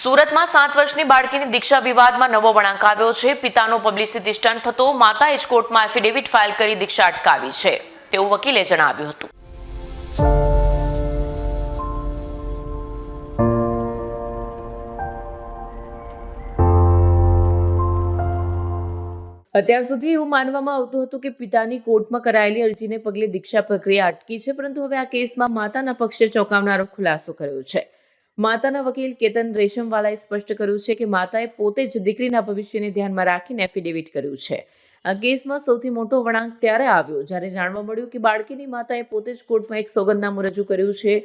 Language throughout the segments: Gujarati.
સુરતમાં 7 વર્ષની બાળકીની દીક્ષા વિવાદમાં નવો વળાંક આવ્યો છે. પિતાનો પબ્લિસિટી સ્ટન્ટ થતો માતાએ જ કોર્ટમાં એફિડેવિટ ફાઇલ કરી દીક્ષા અટકાવી છે તેવું વકીલે જણાવ્યું હતું. અત્યાર સુધી એવું માનવામાં આવતું હતું કે પિતાની કોર્ટમાં કરાયેલી અરજીને પગલે દીક્ષા પ્રક્રિયા અટકી છે, પરંતુ હવે આ કેસમાં માતાના પક્ષે ચોંકાવનારો ખુલાસો કર્યો છે. માતાના વકીલ કેતન રેશમવાલાએ સ્પષ્ટ કર્યું છે કે માતાએ પોતે જ દીકરીના ભવિષ્યને ધ્યાનમાં રાખીને એફિડેવિટ કર્યું છે. આ કેસમાં સૌથી મોટો વળાંક ત્યારે આવ્યો જ્યારે જાણવા મળ્યું કે બાળકીની માતાએ પોતે જ કોર્ટમાં એક સોગંદનામું રજૂ કર્યું છે.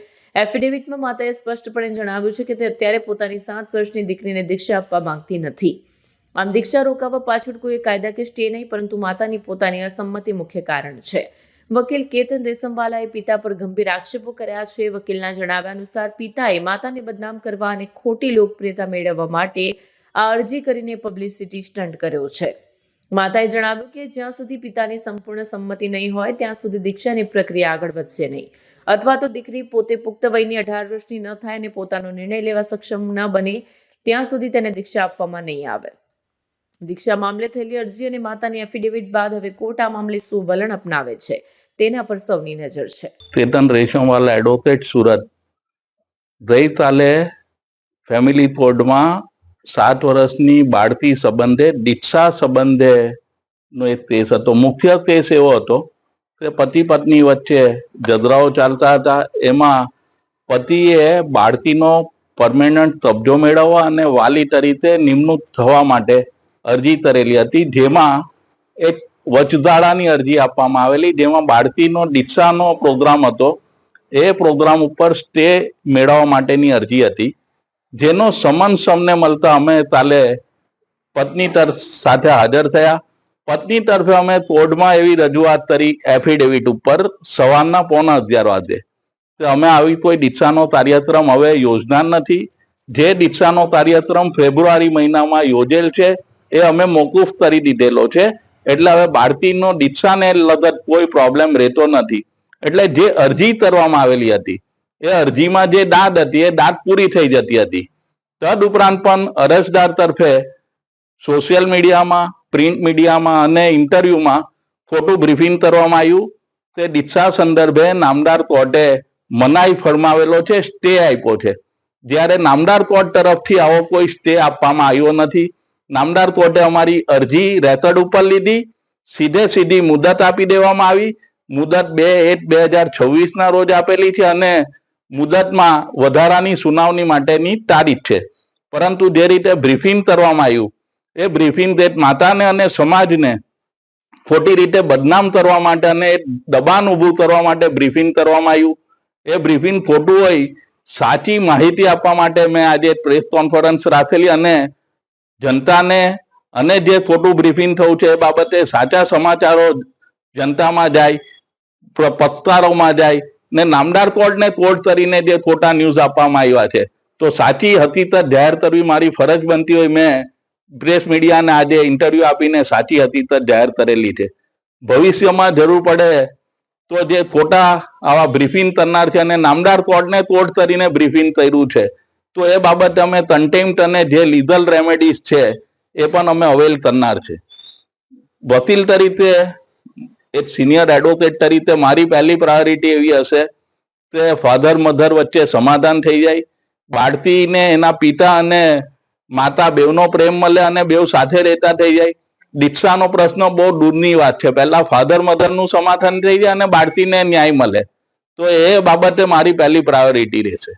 એફિડેવિટમાં માતાએ સ્પષ્ટપણે જણાવ્યું છે કે તે અત્યારે પોતાની 7 વર્ષની દીકરીને દીક્ષા આપવા માંગતી નથી. આમ દીક્ષા રોકાવા પાછળ કોઈ કાયદાકીય સ્ટે નહીં, પરંતુ માતાની પોતાની અસંમતિ મુખ્ય કારણ છે. વકીલ કેતન રેશમવાલાએ પિતા પર ગંભીર આક્ષેપો કર્યા છે. વકીલના જણાવ્યા અનુસાર પિતાએ માતાને બદનામ કરવા અને ખોટી લોકપ્રિયતા મેળવવા માટે આ અરજી કરીને પબ્લિસિટી સ્ટન્ટ કર્યો છે. માતાએ જણાવ્યું કે જ્યાં સુધી પિતાની સંપૂર્ણ સંમતિ નહીં હોય ત્યાં સુધી દીક્ષાની પ્રક્રિયા આગળ વધશે નહીં, અથવા તો દીકરી પોતે પુખ્ત વયની 18 વર્ષની ન થાય અને પોતાનો નિર્ણય લેવા સક્ષમ ન બને ત્યાં સુધી તેને દીક્ષા આપવામાં નહીં આવે. દીક્ષા મામલે થયેલી અરજી અને માતાની એફિડેવિટ બાદ હવે કોર્ટ આ મામલે શું વલણ અપનાવે છે તેના પર સૌની નજર છે. કેતન રેશમવાલા એડવોકેટ, સુરત. ગઈકાલે ફેમિલી કોર્ટમાં 7 વર્ષની બાળકી સંબંધે દીક્ષા સંબંધેનો એક કેસ હતો. મુખ્ય કેસ એવો હતો કે પતિ પત્ની વચ્ચે ઝઘડાઓ ચાલતા હતા. એમાં પતિએ બાળકીનો પરમેનન્ટ કબજો મેળવવા અને વાલી તરીકે નિમણૂક થવા માટે અરજી કરેલી હતી, જેમાં એક વચગાળાની અરજી આપવામાં આવેલી, જેમાં બાળકીનો દીક્ષાનો પ્રોગ્રામ હતો. એ પ્રોગ્રામ ઉપર સ્ટે મેળવવા માટેની અરજી હતી, જેનો સમન્સ અમને મળતા અમે કાલે પત્ની તરફ સાથે હાજર થયા. પત્ની તરફે અમે કોર્ટમાં એવી રજૂઆત કરી એફિડેવિટ ઉપર સવારના 11:15 વાગે કે અમે આવી કોઈ દીક્ષાનો કાર્યક્રમ હવે યોજના નથી. જે દીક્ષાનો કાર્યક્રમ ફેબ્રુઆરી મહિનામાં યોજેલ છે એ અમે મોકૂફ કરી દીધેલો છે, એટલે હવે બાળકીનો દીક્ષાને લગત કોઈ પ્રોબ્લેમ રહેતો નથી. એટલે જે અરજી કરવામાં આવેલી હતી એ અરજીમાં જે દાદ હતી એ દાદ પૂરી થઈ જતી હતી. તદ ઉપરાંત પણ અરજદાર તરફે સોશિયલ મીડિયામાં, પ્રિન્ટ મીડિયામાં અને ઇન્ટરવ્યુમાં ખોટું બ્રીફિંગ કરવામાં આવ્યું કે દીક્ષા સંદર્ભે નામદાર કોર્ટે મનાઈ ફરમાવેલો છે, સ્ટે આપ્યો છે, જ્યારે નામદાર કોર્ટ તરફથી આવો કોઈ સ્ટે આપવામાં આવ્યો નથી. નામદાર કોર્ટે અમારી અરજી રેકોર્ડ ઉપર લીધી, સીધી મુદત આપી દેવામાં આવી. મુદત 2/1/2026 ના રોજ આપેલી છે અને મુદતમાં વધારાની સુનાવણી માટેની તારીખ છે. પરંતુ જે રીતે બ્રીફિંગ કરવામાં આવ્યું એ બ્રીફિંગ માતાને અને સમાજને ખોટી રીતે બદનામ કરવા માટે અને દબાણ ઊભું કરવા માટે બ્રીફિંગ કરવામાં આવ્યું. એ બ્રીફિંગ ખોટું હોય, સાચી માહિતી આપવા માટે મેં આજે પ્રેસ કોન્ફરન્સ રાખેલી અને જનતાને અને જે ખોટું બ્રીફિંગ થયું છે એ બાબતે સાચા સમાચારો જનતામાં જાય, પત્રકારોમાં જાય ને નામદાર કોર્ટને કોર્ટ કરીને જે ખોટા ન્યૂઝ આપવામાં આવ્યા છે તો સાચી હકીકત જાહેર કરવી મારી ફરજ બનતી હોય. મેં પ્રેસ મીડિયાને આજે ઇન્ટરવ્યુ આપીને સાચી હકીકત જાહેર કરેલી છે. ભવિષ્યમાં જરૂર પડે તો જે ખોટા આવા બ્રીફિંગ કરનાર છે અને નામદાર કોર્ટને કોર્ટ કરીને બ્રીફિંગ કર્યું છે તો એ બાબતે અમે કન્ટેમ્પ્ટ અને જે લીગલ રેમેડીઝ છે એ પણ અમે અવેલ કરનાર છે. વકીલ તરીકે, એક સિનિયર એડવોકેટ તરીકે મારી પહેલી પ્રાયોરિટી એવી હશે કે ફાધર મધર વચ્ચે સમાધાન થઈ જાય, બાળકીને એના પિતા અને માતા બેવનો પ્રેમ મળે અને બેવ સાથે રહેતા થઈ જાય. દીક્ષાનો પ્રશ્ન બહુ દૂરની વાત છે. પહેલા ફાધર મધરનું સમાધાન થઈ જાય અને બાળકીને ન્યાય મળે, તો એ બાબતે મારી પહેલી પ્રાયોરિટી રહેશે.